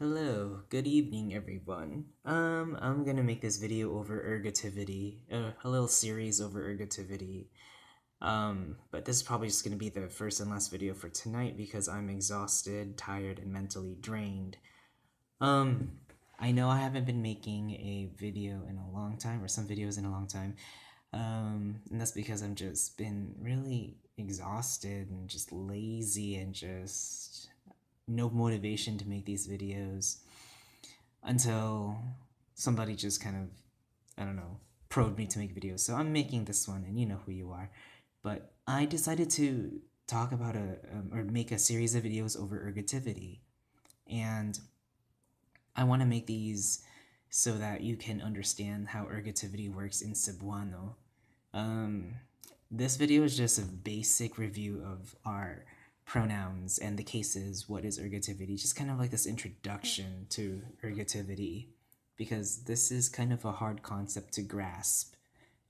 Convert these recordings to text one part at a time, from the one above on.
Hello, good evening everyone. I'm gonna make this video over ergativity, a little series over ergativity. But this is probably just gonna be the first and last video for tonight because I'm exhausted, tired, and mentally drained. Um, I know I haven't been making a video in a long time, or some videos in a long time. And that's because I've just been really exhausted and just lazy and just no motivation to make these videos until somebody just kind of, I don't know, probed me to make videos. So I'm making this one, and you know who you are. But I decided to talk about or make a series of videos over ergativity. And I want to make these so that you can understand how ergativity works in Cebuano. Um, this video is just a basic review of our pronouns and the cases, what is ergativity, just kind of like this introduction to ergativity, because this is kind of a hard concept to grasp.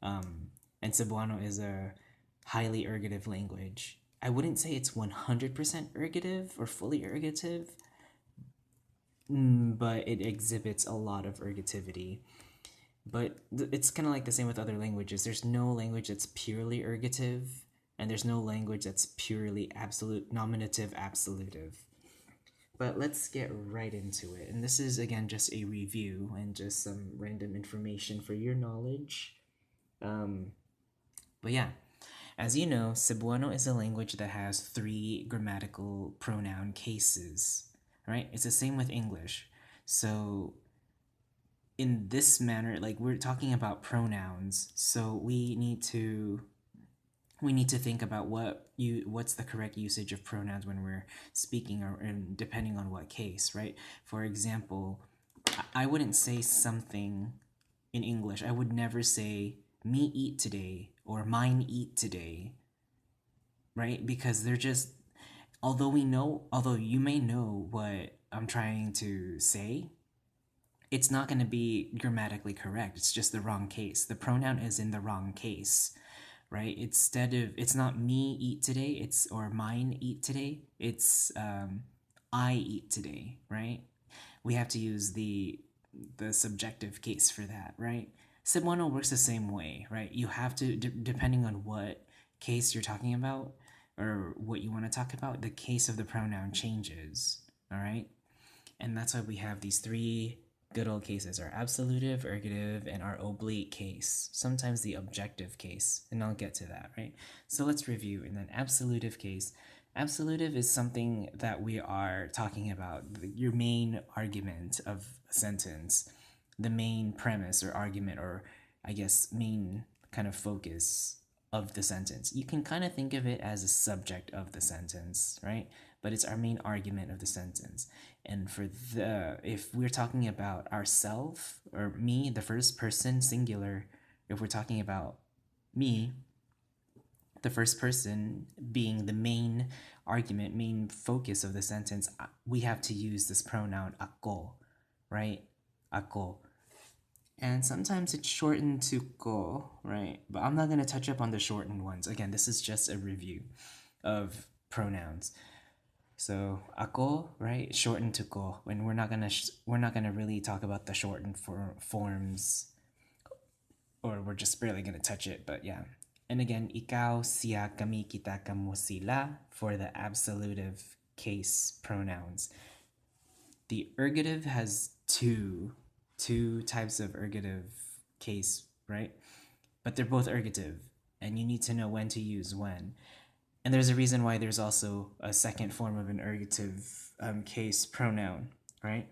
And Cebuano is a highly ergative language. I wouldn't say it's 100% ergative or fully ergative, but it exhibits a lot of ergativity. But it's kind of like the same with other languages. There's no language that's purely ergative, and there's no language that's purely absolute, nominative, absolutive. But let's get right into it. And this is, again, just a review and just some random information for your knowledge. But yeah, as you know, Cebuano is a language that has 3 grammatical pronoun cases, right? It's the same with English. So in this manner, like, we're talking about pronouns, so we need to think about what's the correct usage of pronouns when we're speaking, or and depending on what case, right? For example, I wouldn't say something in English. I would never say me eat today or mine eat today, right? Because they're just, although you may know what I'm trying to say, it's not going to be grammatically correct. It's just the wrong case. The pronoun is in the wrong case, right? Instead of, it's not me eat today, or mine eat today. It's I eat today, right? We have to use the subjective case for that, right? Cebuano works the same way, right? You have to, depending on what case you're talking about or what you want to talk about, the case of the pronoun changes, all right? And that's why we have these 3 good old cases: our absolutive, ergative, and our oblique case, sometimes the objective case, and I'll get to that, right? So let's review. And then absolutive case. Absolutive is something that we are talking about, your main argument of a sentence, the main premise or argument, or I guess main kind of focus of the sentence. You can kind of think of it as a subject of the sentence, right? But it's our main argument of the sentence. And for if we're talking about ourself or me, the first person singular, if we're talking about me, the first person being the main argument, main focus of the sentence, we have to use this pronoun ako, right? Ako. And sometimes it's shortened to ko, right? But I'm not going to touch up on the shortened ones. Again, this is just a review of pronouns. So ako, right, shortened to ko. When we're not gonna really talk about the shortened forms, or we're just barely gonna touch it. But yeah. And again, ikaw, siya, kami, kita, kamo, sila for the absolutive case pronouns. The ergative has two types of ergative case, right? But they're both ergative, and you need to know when to use when. And there's a reason why there's also a second form of an ergative case pronoun, right?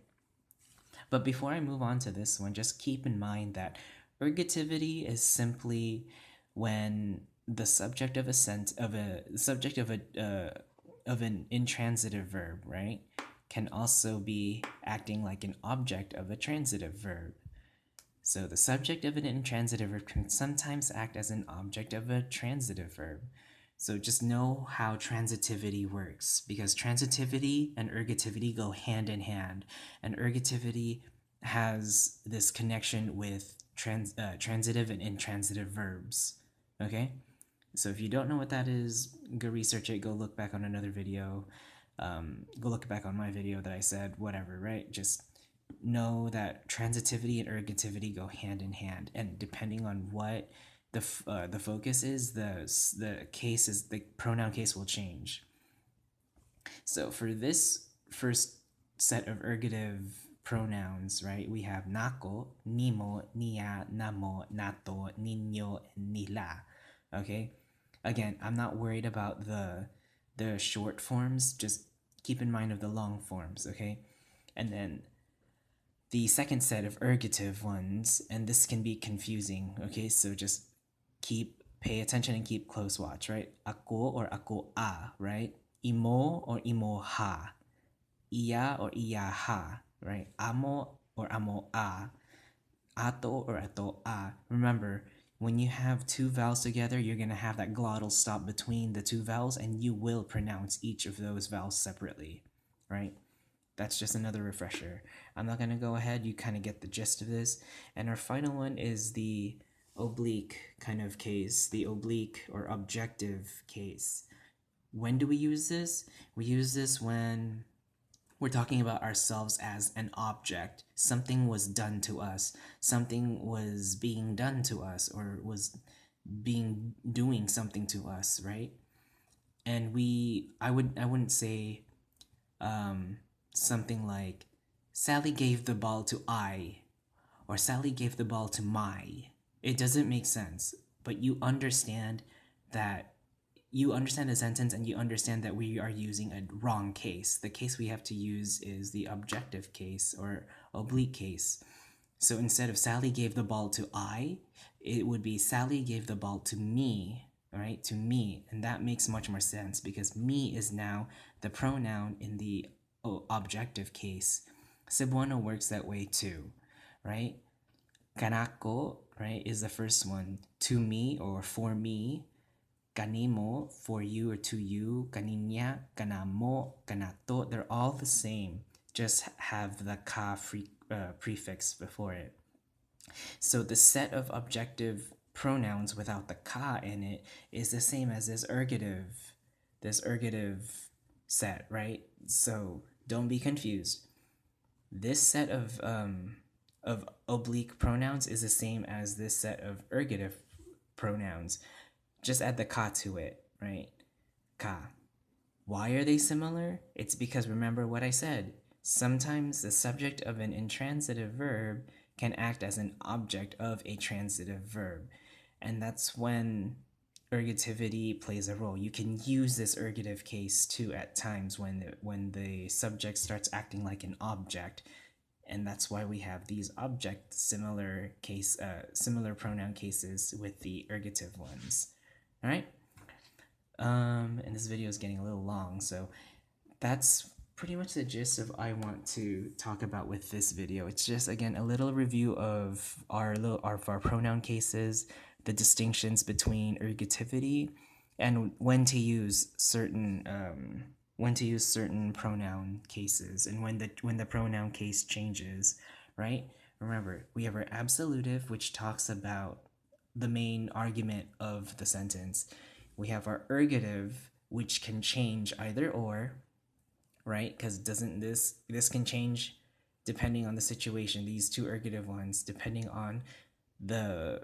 But before I move on to this one, just keep in mind that ergativity is simply when the subject of an intransitive verb, right, can also be acting like an object of a transitive verb. So the subject of an intransitive verb can sometimes act as an object of a transitive verb. So just know how transitivity works, because transitivity and ergativity go hand in hand, and ergativity has this connection with transitive and intransitive verbs, okay? So if you don't know what that is, go research it, go look back on another video. go look back on my video that I said whatever, right? Just know that transitivity and ergativity go hand in hand, and depending on what the focus is, the pronoun case will change. So for this first set of ergative pronouns, right, we have nako, nimo, niya, namo, nato, niño, and nila. Okay, again, I'm not worried about the short forms. Just keep in mind of the long forms. Okay, and then the second set of ergative ones, and this can be confusing. Okay, so just pay attention and keep close watch, right? Ako or ako a, right? Imo or imo ha. Iya or iya ha, right? Amo or amo a. Ato or ato a. Remember, when you have two vowels together, you're going to have that glottal stop between the two vowels, and you will pronounce each of those vowels separately, right? That's just another refresher. I'm not going to go ahead. You kind of get the gist of this. And our final one is the oblique kind of case, the oblique or objective case. When do we use this? We use this when we're talking about ourselves as an object. Something was done to us. Something was being done to us, or was doing something to us, right? And I wouldn't say something like Sally gave the ball to I, or Sally gave the ball to my. It doesn't make sense, but you understand the sentence, and you understand that we are using a wrong case. The case we have to use is the objective case or oblique case. So instead of Sally gave the ball to I, it would be Sally gave the ball to me, right? To me. And that makes much more sense because me is now the pronoun in the objective case. Cebuano works that way too, right? Kanako, right, is the first one. To me or for me. Kanimo, for you or to you. Kaninya, kanamo, kanato. They're all the same. Just have the ka prefix before it. So the set of objective pronouns without the ka in it is the same as this ergative set, right? So don't be confused. This set of oblique pronouns is the same as this set of ergative pronouns. Just add the ka to it, right? Ka. Why are they similar? It's because remember what I said. Sometimes the subject of an intransitive verb can act as an object of a transitive verb. And that's when ergativity plays a role. You can use this ergative case too at times when the subject starts acting like an object. And that's why we have these object similar pronoun cases with the ergative ones. All right. And this video is getting a little long, so that's pretty much the gist of I want to talk about with this video. It's just, again, a little review of our pronoun cases, the distinctions between ergativity, and when to use certain pronoun cases, and when the pronoun case changes, right? Remember, we have our absolutive, which talks about the main argument of the sentence. We have our ergative, which can change either or, right? Because doesn't this can change depending on the situation. These two ergative ones, depending on the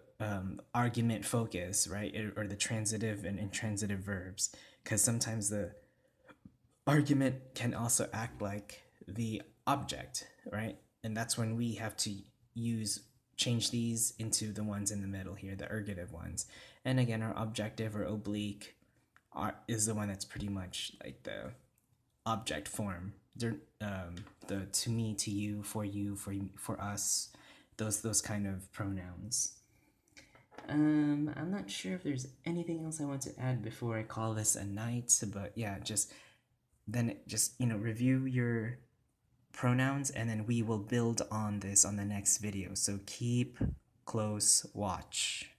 argument focus, right? Or the transitive and intransitive verbs. Because sometimes the argument can also act like the object, right? And that's when we have to change these into the ones in the middle here, the ergative ones. And again, our objective or oblique is the one that's pretty much like the object form. The to me, to you, for us, those kind of pronouns. I'm not sure if there's anything else I want to add before I call this a night, but yeah, just review your pronouns, and then we will build on this on the next video. So keep close watch.